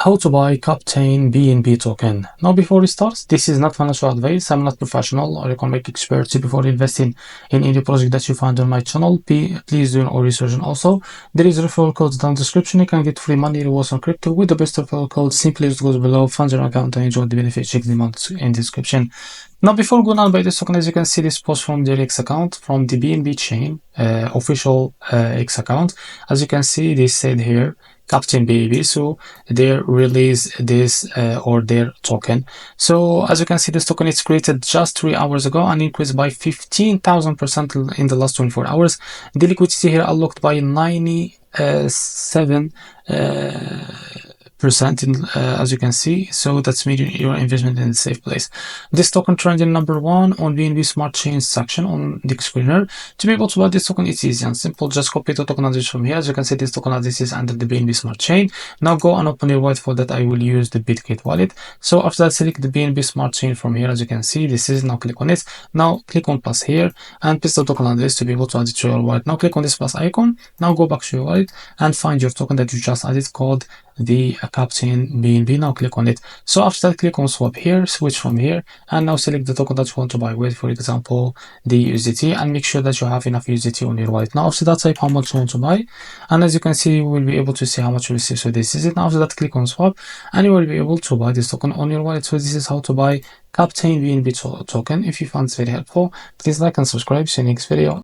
How to buy CaptainBNB token. Now, before we start, this is not financial advice. I'm not professional or economic expert. Before investing in any project that you find on my channel, please do your research. And also, there is referral codes down the description. You can get free money rewards on crypto with the best referral code. Simply just goes below, fund your account and enjoy the benefit. Check the amount in the description. Now, before going on by this token, as you can see, this post from their X account, from the BNB chain, official X account. As you can see, they said here, CaptainBNB, so they release this or their token. So as you can see, this token is created just 3 hours ago and increased by 15,000% in the last 24 hours. The liquidity here unlocked by 97 percent as you can see, so that's meaning your investment in a safe place. This token trending number 1 on BNB Smart Chain section on the screener. To be able to buy this token, it's easy and simple. Just copy the token address from here. As you can see, this token address is under the BNB Smart Chain. Now go and open your wallet. For that, I will use the Bitget wallet. So after that, select the BNB Smart Chain from here. As you can see, this is, now click on it. Now click on plus here and paste the token address to be able to add it to your wallet. Now click on this plus icon. Now go back to your wallet and find your token that you just added called the CaptainBNB. Now click on it. So after that, click on swap here, switch from here, and now select the token that you want to buy with, for example the USDT, and make sure that you have enough USDT on your wallet. Now after that, type how much you want to buy, and as you can see, you will be able to see how much you receive. So this is it. Now after that, click on swap and you will be able to buy this token on your wallet. So this is how to buy CaptainBNB token. If you found this very helpful, please like and subscribe. See you next video.